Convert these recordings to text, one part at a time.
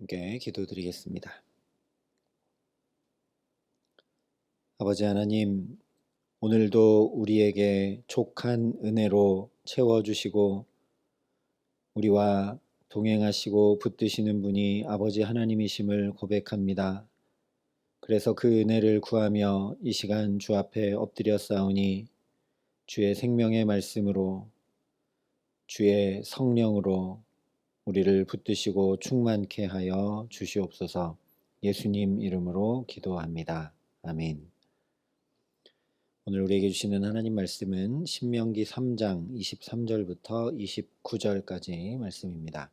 함께 기도드리겠습니다. 아버지 하나님, 오늘도 우리에게 족한 은혜로 채워주시고 우리와 동행하시고 붙드시는 분이 아버지 하나님이심을 고백합니다. 그래서 그 은혜를 구하며 이 시간 주 앞에 엎드려 싸우니 주의 생명의 말씀으로 주의 성령으로 우리를 붙드시고 충만케 하여 주시옵소서. 예수님 이름으로 기도합니다. 아멘. 오늘 우리에게 주시는 하나님 말씀은 신명기 3장 23절부터 29절까지 말씀입니다.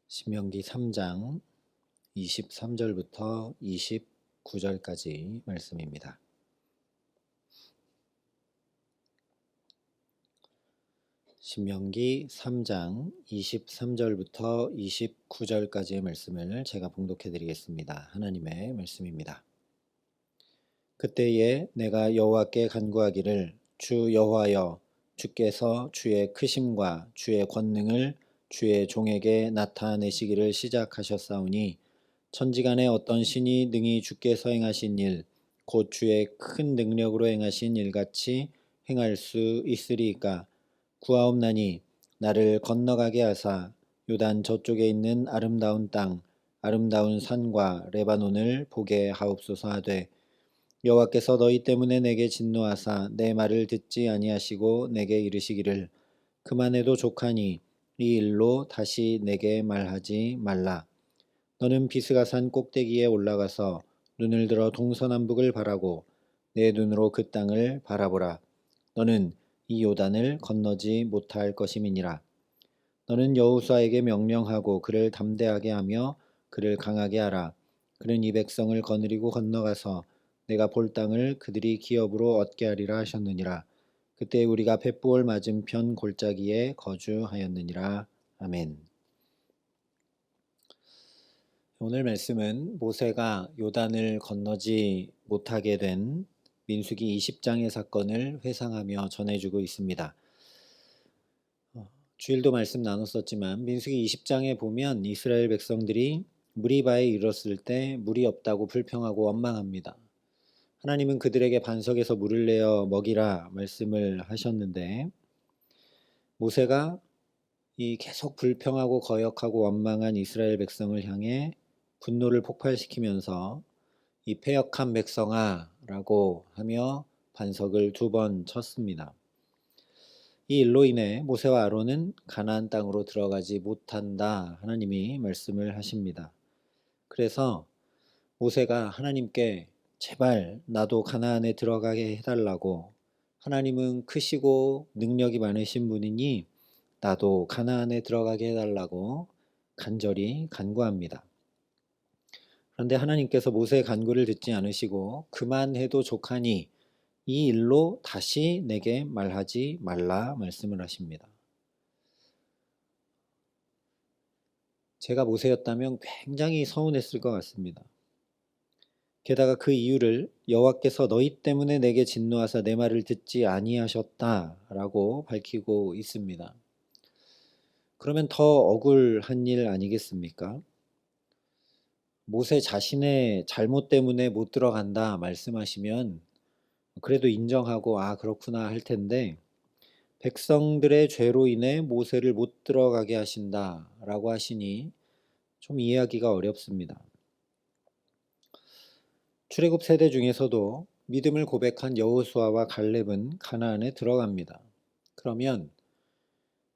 신명기 3장 23절부터 29절까지 말씀입니다. 신명기 3장 23절부터 29절까지의 말씀을 제가 봉독해 드리겠습니다. 하나님의 말씀입니다. 그때에 내가 여호와께 간구하기를 주 여호와여, 주께서 주의 크심과 주의 권능을 주의 종에게 나타내시기를 시작하셨사오니 천지간에 어떤 신이 능히 주께서 행하신 일 곧 주의 큰 능력으로 행하신 일같이 행할 수 있으리이까. 구하옵나니 나를 건너가게 하사 요단 저쪽에 있는 아름다운 땅 아름다운 산과 레바논을 보게 하옵소서. 하되 여호와께서 너희 때문에 내게 진노하사 내 말을 듣지 아니하시고 내게 이르시기를 그만해도 족하니 이 일로 다시 내게 말하지 말라. 너는 비스가산 꼭대기에 올라가서 눈을 들어 동서남북을 바라고 내 눈으로 그 땅을 바라보라. 너는 이 요단을 건너지 못할 것임이니라. 너는 여호수아에게 명령하고 그를 담대하게 하며 그를 강하게 하라. 그는 이 백성을 거느리고 건너가서 내가 볼 땅을 그들이 기업으로 얻게 하리라 하셨느니라. 그때 우리가 벳부올 맞은편 골짜기에 거주하였느니라. 아멘. 오늘 말씀은 모세가 요단을 건너지 못하게 된 민수기 20장의 사건을 회상하며 전해주고 있습니다. 주일도 말씀 나눴었지만 민수기 20장에 보면 이스라엘 백성들이 무리바에 이르렀을 때 물이 없다고 불평하고 원망합니다. 하나님은 그들에게 반석에서 물을 내어 먹이라 말씀을 하셨는데 모세가 이 계속 불평하고 거역하고 원망한 이스라엘 백성을 향해 분노를 폭발시키면서 이 패역한 백성아 라고 하며 반석을 2번 쳤습니다. 이 일로 인해 모세와 아론은 가나안 땅으로 들어가지 못한다 하나님이 말씀을 하십니다. 그래서 모세가 하나님께 제발 나도 가나안에 들어가게 해달라고, 하나님은 크시고 능력이 많으신 분이니 나도 가나안에 들어가게 해달라고 간절히 간구합니다. 그런데 하나님께서 모세의 간구를 듣지 않으시고 그만해도 족하니 이 일로 다시 내게 말하지 말라 말씀을 하십니다. 제가 모세였다면 굉장히 서운했을 것 같습니다. 게다가 그 이유를 여호와께서 너희 때문에 내게 진노하사 내 말을 듣지 아니하셨다라고 밝히고 있습니다. 그러면 더 억울한 일 아니겠습니까? 모세 자신의 잘못 때문에 못 들어간다 말씀하시면 그래도 인정하고 그렇구나 할 텐데 백성들의 죄로 인해 모세를 못 들어가게 하신다라고 하시니 좀 이해하기가 어렵습니다. 출애굽 세대 중에서도 믿음을 고백한 여호수아와 갈렙은 가나안에 들어갑니다. 그러면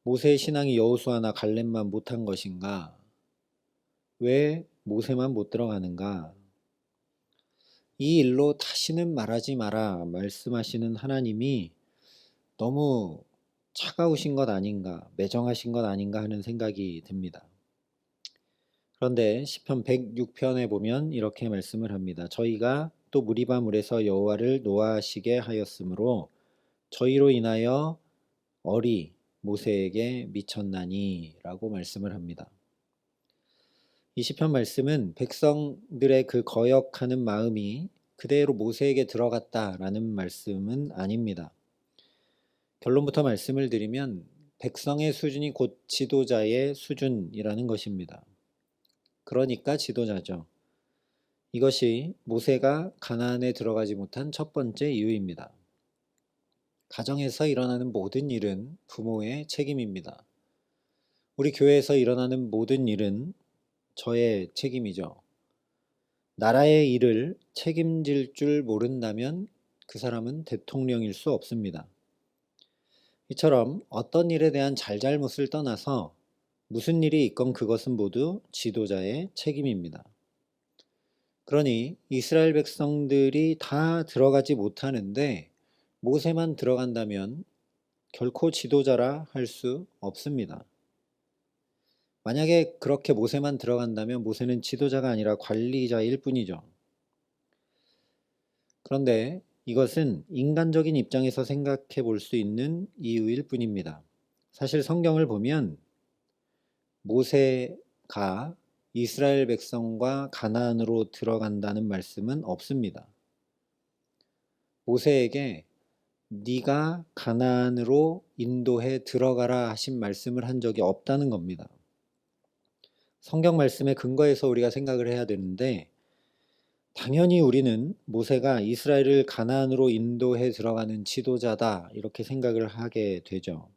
모세의 신앙이 여호수아나 갈렙만 못한 것인가? 왜 모세만 못 들어가는가? 이 일로 다시는 말하지 마라 말씀하시는 하나님이 너무 차가우신 것 아닌가, 매정하신 것 아닌가 하는 생각이 듭니다. 그런데 시편 106편에 보면 이렇게 말씀을 합니다. 저희가 또 무리바 물에서 여호와를 노하시게 하였으므로 저희로 인하여 얼이 모세에게 미쳤나니 라고 말씀을 합니다. 이 시편 말씀은 백성들의 그 거역하는 마음이 그대로 모세에게 들어갔다라는 말씀은 아닙니다. 결론부터 말씀을 드리면 백성의 수준이 곧 지도자의 수준이라는 것입니다. 그러니까 지도자죠. 이것이 모세가 가나안에 들어가지 못한 첫 번째 이유입니다. 가정에서 일어나는 모든 일은 부모의 책임입니다. 우리 교회에서 일어나는 모든 일은 저의 책임이죠. 나라의 일을 책임질 줄 모른다면 그 사람은 대통령일 수 없습니다. 이처럼 어떤 일에 대한 잘잘못을 떠나서 무슨 일이 있건 그것은 모두 지도자의 책임입니다. 그러니 이스라엘 백성들이 다 들어가지 못하는데 모세만 들어간다면 결코 지도자라 할 수 없습니다. 만약에 그렇게 모세만 들어간다면 모세는 지도자가 아니라 관리자일 뿐이죠. 그런데 이것은 인간적인 입장에서 생각해 볼 수 있는 이유일 뿐입니다. 사실 성경을 보면 모세가 이스라엘 백성과 가나안으로 들어간다는 말씀은 없습니다. 모세에게 네가 가나안으로 인도해 들어가라 하신 말씀을 한 적이 없다는 겁니다. 성경 말씀에 근거해서 우리가 생각을 해야 되는데 당연히 우리는 모세가 이스라엘을 가나안으로 인도해 들어가는 지도자다 이렇게 생각을 하게 되죠.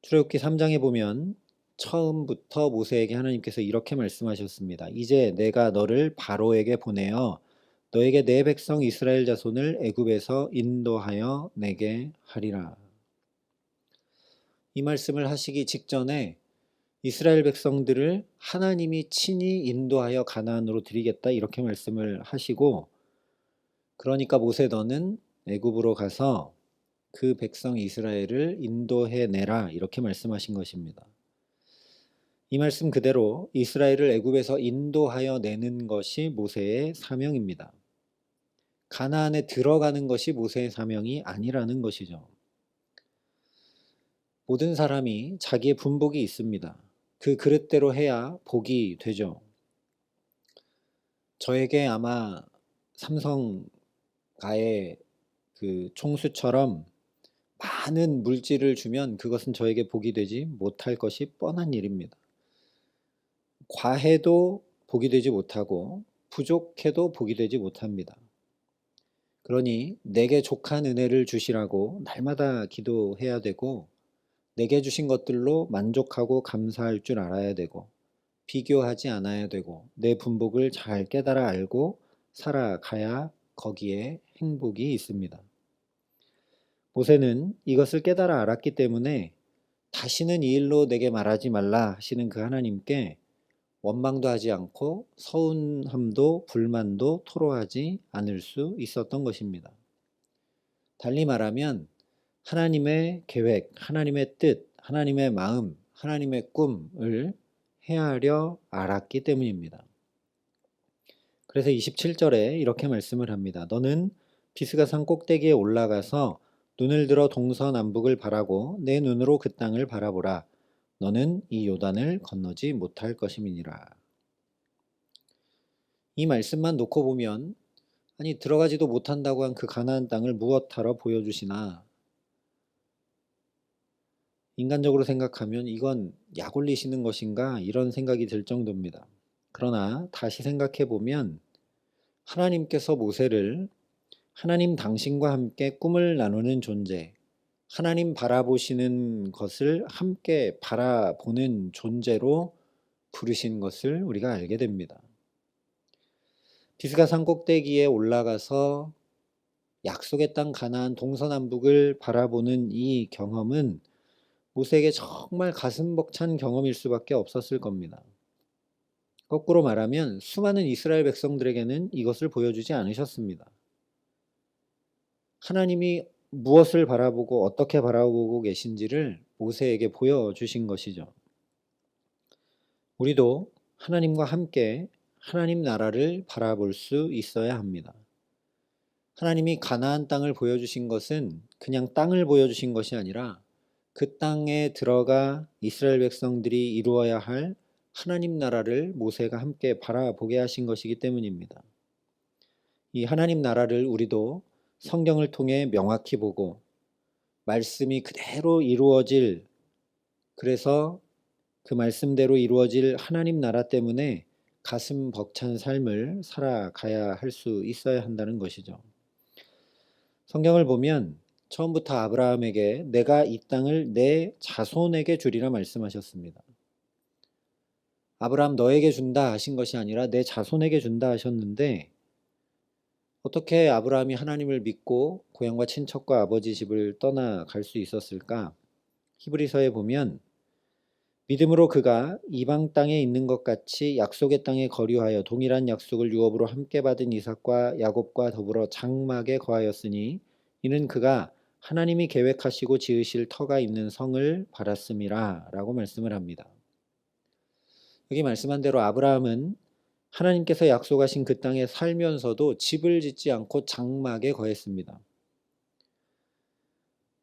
출애굽기 3장에 보면 처음부터 모세에게 하나님께서 이렇게 말씀하셨습니다. 이제 내가 너를 바로에게 보내어 너에게 내 백성 이스라엘 자손을 애굽에서 인도하여 내게 하리라. 이 말씀을 하시기 직전에 이스라엘 백성들을 하나님이 친히 인도하여 가나안으로 드리겠다 이렇게 말씀을 하시고 그러니까 모세 너는 애굽으로 가서 그 백성 이스라엘을 인도해 내라 이렇게 말씀하신 것입니다. 이 말씀 그대로 이스라엘을 애굽에서 인도하여 내는 것이 모세의 사명입니다. 가나안에 들어가는 것이 모세의 사명이 아니라는 것이죠. 모든 사람이 자기의 분복이 있습니다. 그 그릇대로 해야 복이 되죠. 저에게 아마 삼성가의 그 총수처럼 많은 물질을 주면 그것은 저에게 복이 되지 못할 것이 뻔한 일입니다. 과해도 복이 되지 못하고 부족해도 복이 되지 못합니다. 그러니 내게 족한 은혜를 주시라고 날마다 기도해야 되고 내게 주신 것들로 만족하고 감사할 줄 알아야 되고 비교하지 않아야 되고 내 분복을 잘 깨달아 알고 살아가야 거기에 행복이 있습니다. 모세는 이것을 깨달아 알았기 때문에 다시는 이 일로 내게 말하지 말라 하시는 그 하나님께 원망도 하지 않고 서운함도 불만도 토로하지 않을 수 있었던 것입니다. 달리 말하면 하나님의 계획, 하나님의 뜻, 하나님의 마음, 하나님의 꿈을 헤아려 알았기 때문입니다. 그래서 27절에 이렇게 말씀을 합니다. 너는 비스가산 꼭대기에 올라가서 눈을 들어 동서남북을 바라고 내 눈으로 그 땅을 바라보라. 너는 이 요단을 건너지 못할 것임이니라. 이 말씀만 놓고 보면 아니 들어가지도 못한다고 한 그 가나안 땅을 무엇하러 보여주시나 인간적으로 생각하면 이건 약 올리시는 것인가 이런 생각이 들 정도입니다. 그러나 다시 생각해 보면 하나님께서 모세를 하나님 당신과 함께 꿈을 나누는 존재, 하나님 바라보시는 것을 함께 바라보는 존재로 부르신 것을 우리가 알게 됩니다. 비스가산 꼭대기에 올라가서 약속의 땅 가나안 동서남북을 바라보는 이 경험은 모세에게 정말 가슴 벅찬 경험일 수밖에 없었을 겁니다. 거꾸로 말하면 수많은 이스라엘 백성들에게는 이것을 보여주지 않으셨습니다. 하나님이 무엇을 바라보고 어떻게 바라보고 계신지를 모세에게 보여주신 것이죠. 우리도 하나님과 함께 하나님 나라를 바라볼 수 있어야 합니다. 하나님이 가나안 땅을 보여주신 것은 그냥 땅을 보여주신 것이 아니라 그 땅에 들어가 이스라엘 백성들이 이루어야 할 하나님 나라를 모세가 함께 바라보게 하신 것이기 때문입니다. 이 하나님 나라를 우리도 성경을 통해 명확히 보고 말씀이 그대로 이루어질 그래서 그 말씀대로 이루어질 하나님 나라 때문에 가슴 벅찬 삶을 살아가야 할 수 있어야 한다는 것이죠. 성경을 보면 처음부터 아브라함에게 내가 이 땅을 내 자손에게 주리라 말씀하셨습니다. 아브라함 너에게 준다 하신 것이 아니라 내 자손에게 준다 하셨는데, 어떻게 아브라함이 하나님을 믿고 고향과 친척과 아버지 집을 떠나갈 수 있었을까? 히브리서에 보면 믿음으로 그가 이방 땅에 있는 것 같이 약속의 땅에 거류하여 동일한 약속을 유업으로 함께 받은 이삭과 야곱과 더불어 장막에 거하였으니 이는 그가 하나님이 계획하시고 지으실 터가 있는 성을 바랐음이라 라고 말씀을 합니다. 여기 말씀한 대로 아브라함은 하나님께서 약속하신 그 땅에 살면서도 집을 짓지 않고 장막에 거했습니다.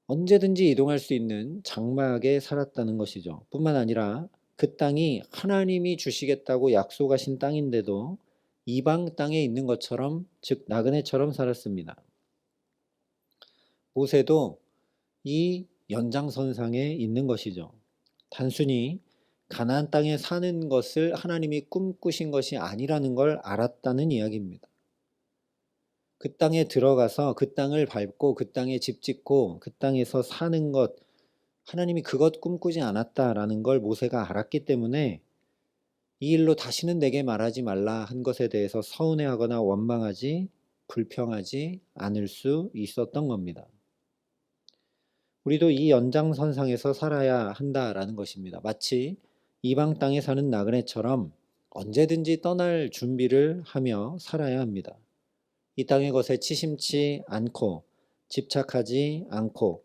언제든지 이동할 수 있는 장막에 살았다는 것이죠. 뿐만 아니라 그 땅이 하나님이 주시겠다고 약속하신 땅인데도 이방 땅에 있는 것처럼, 즉 나그네처럼 살았습니다. 모세도 이 연장선상에 있는 것이죠. 단순히 가나안 땅에 사는 것을 하나님이 꿈꾸신 것이 아니라는 걸 알았다는 이야기입니다. 그 땅에 들어가서 그 땅을 밟고 그 땅에 집 짓고 그 땅에서 사는 것, 하나님이 그것 꿈꾸지 않았다라는 걸 모세가 알았기 때문에 이 일로 다시는 내게 말하지 말라 한 것에 대해서 서운해하거나 원망하지, 불평하지 않을 수 있었던 겁니다. 우리도 이 연장선상에서 살아야 한다라는 것입니다. 마치 이방 땅에 사는 나그네처럼 언제든지 떠날 준비를 하며 살아야 합니다. 이 땅의 것에 치심치 않고 집착하지 않고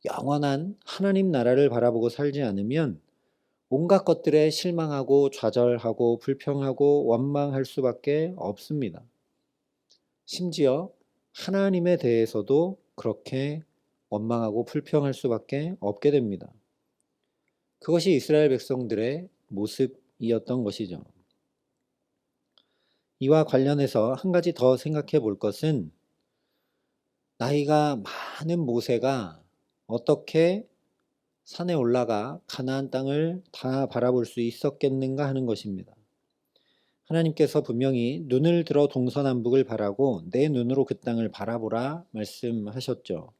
영원한 하나님 나라를 바라보고 살지 않으면 온갖 것들에 실망하고 좌절하고 불평하고 원망할 수밖에 없습니다. 심지어 하나님에 대해서도 그렇게 원망하고 불평할 수밖에 없게 됩니다. 그것이 이스라엘 백성들의 모습이었던 것이죠. 이와 관련해서 한 가지 더 생각해 볼 것은 나이가 많은 모세가 어떻게 산에 올라가 가나안 땅을 다 바라볼 수 있었겠는가 하는 것입니다. 하나님께서 분명히 눈을 들어 동서남북을 바라고 내 눈으로 그 땅을 바라보라 말씀하셨죠.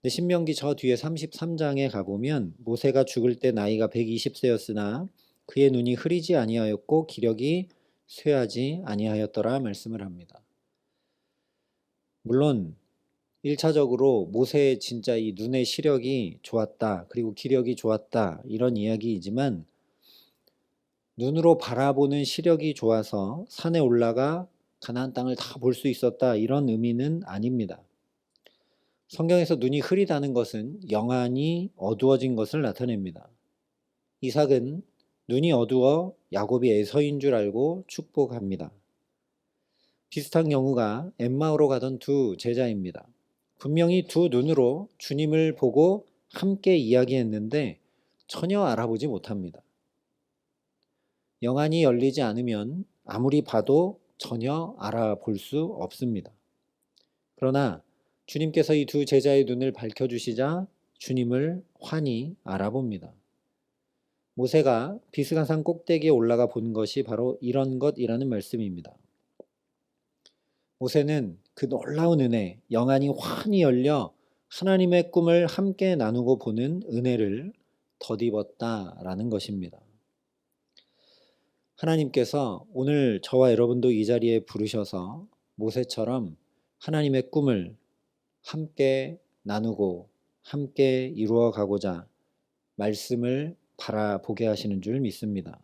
신명기 저 뒤에 33장에 가보면 모세가 죽을 때 나이가 120세였으나 그의 눈이 흐리지 아니하였고 기력이 쇠하지 아니하였더라 말씀을 합니다. 물론 1차적으로 모세의 진짜 이 눈의 시력이 좋았다, 그리고 기력이 좋았다, 이런 이야기이지만 눈으로 바라보는 시력이 좋아서 산에 올라가 가나안 땅을 다 볼 수 있었다, 이런 의미는 아닙니다. 성경에서 눈이 흐리다는 것은 영안이 어두워진 것을 나타냅니다. 이삭은 눈이 어두워 야곱이 에서인 줄 알고 축복합니다. 비슷한 경우가 엠마오로 가던 두 제자입니다. 분명히 두 눈으로 주님을 보고 함께 이야기했는데 전혀 알아보지 못합니다. 영안이 열리지 않으면 아무리 봐도 전혀 알아볼 수 없습니다. 그러나 주님께서 이 두 제자의 눈을 밝혀주시자 주님을 환히 알아봅니다. 모세가 비스가산 꼭대기에 올라가 본 것이 바로 이런 것이라는 말씀입니다. 모세는 그 놀라운 은혜, 영안이 환히 열려 하나님의 꿈을 함께 나누고 보는 은혜를 덧입었다라는 것입니다. 하나님께서 오늘 저와 여러분도 이 자리에 부르셔서 모세처럼 하나님의 꿈을 함께 나누고 함께 이루어 가고자 말씀을 바라보게 하시는 줄 믿습니다.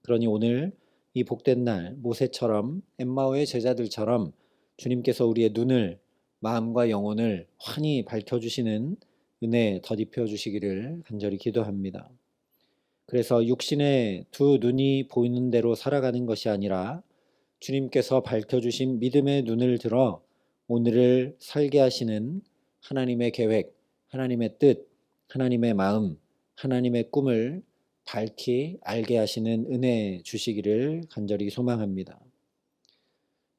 그러니 오늘 이 복된 날 모세처럼 엠마오의 제자들처럼 주님께서 우리의 눈을, 마음과 영혼을 환히 밝혀주시는 은혜 덧입혀 주시기를 간절히 기도합니다. 그래서 육신의 두 눈이 보이는 대로 살아가는 것이 아니라 주님께서 밝혀주신 믿음의 눈을 들어 오늘을 살게 하시는 하나님의 계획, 하나님의 뜻, 하나님의 마음, 하나님의 꿈을 밝히 알게 하시는 은혜 주시기를 간절히 소망합니다.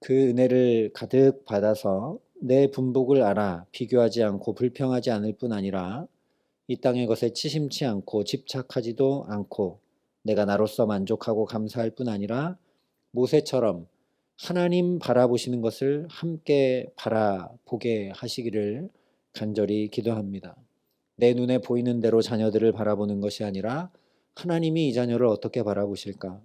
그 은혜를 가득 받아서 내 분복을 알아 비교하지 않고 불평하지 않을 뿐 아니라 이 땅의 것에 치심치 않고 집착하지도 않고 내가 나로서 만족하고 감사할 뿐 아니라 모세처럼 하나님 바라보시는 것을 함께 바라보게 하시기를 간절히 기도합니다. 내 눈에 보이는 대로 자녀들을 바라보는 것이 아니라 하나님이 이 자녀를 어떻게 바라보실까?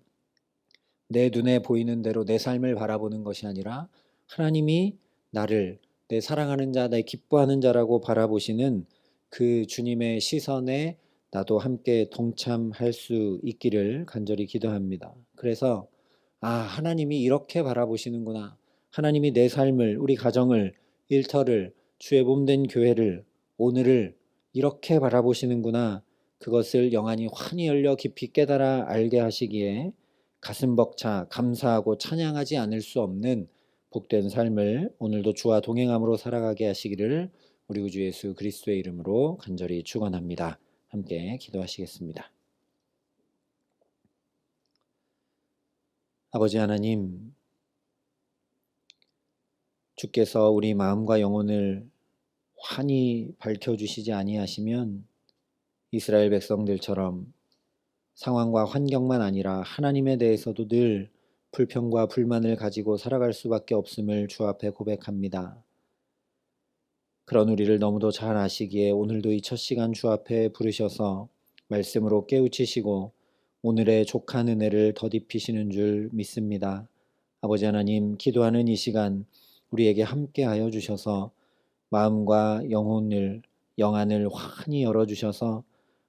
내 눈에 보이는 대로 내 삶을 바라보는 것이 아니라 하나님이 나를 내 사랑하는 자, 내 기뻐하는 자라고 바라보시는 그 주님의 시선에 나도 함께 동참할 수 있기를 간절히 기도합니다. 그래서 하나님이 이렇게 바라보시는구나. 하나님이 내 삶을, 우리 가정을, 일터를, 주의 몸된 교회를, 오늘을 이렇게 바라보시는구나. 그것을 영안이 환히 열려 깊이 깨달아 알게 하시기에 가슴 벅차 감사하고 찬양하지 않을 수 없는 복된 삶을 오늘도 주와 동행함으로 살아가게 하시기를 우리 구주 예수 그리스도의 이름으로 간절히 축원합니다. 함께 기도하시겠습니다. 아버지 하나님, 주께서 우리 마음과 영혼을 환히 밝혀주시지 아니하시면 이스라엘 백성들처럼 상황과 환경만 아니라 하나님에 대해서도 늘 불평과 불만을 가지고 살아갈 수밖에 없음을 주 앞에 고백합니다. 그런 우리를 너무도 잘 아시기에 오늘도 이 첫 시간 주 앞에 부르셔서 말씀으로 깨우치시고 오늘의 족한 은혜를 덧입히시는 줄 믿습니다. 아버지 하나님, 기도하는 이 시간 우리에게 함께하여 주셔서 마음과 영안을 환히 열어주셔서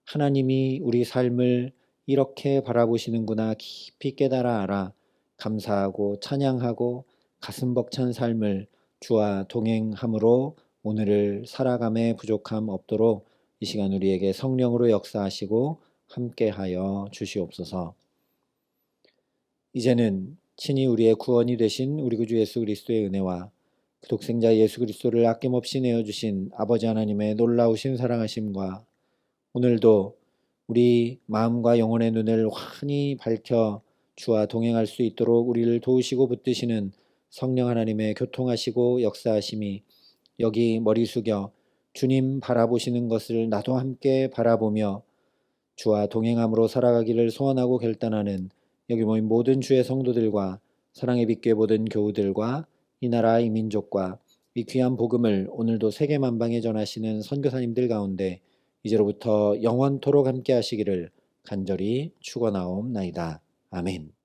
하나님이 우리 삶을 이렇게 바라보시는구나 깊이 깨달아 알아 감사하고 찬양하고 가슴 벅찬 삶을 주와 동행함으로 오늘을 살아감에 부족함 없도록 이 시간 우리에게 성령으로 역사하시고 함께하여 주시옵소서. 이제는 친히 우리의 구원이 되신 우리 구주 예수 그리스도의 은혜와 그 독생자 예수 그리스도를 아낌없이 내어주신 아버지 하나님의 놀라우신 사랑하심과 오늘도 우리 마음과 영혼의 눈을 환히 밝혀 주와 동행할 수 있도록 우리를 도우시고 붙드시는 성령 하나님의 교통하시고 역사하심이 여기 머리 숙여 주님 바라보시는 것을 나도 함께 바라보며 주와 동행함으로 살아가기를 소원하고 결단하는 여기 모인 모든 주의 성도들과 사랑의 빛교회 모든 교우들과 이 나라 이 민족과 이 귀한 복음을 오늘도 세계 만방에 전하시는 선교사님들 가운데 이제로부터 영원토록 함께 하시기를 간절히 축원하옵나이다. 아멘.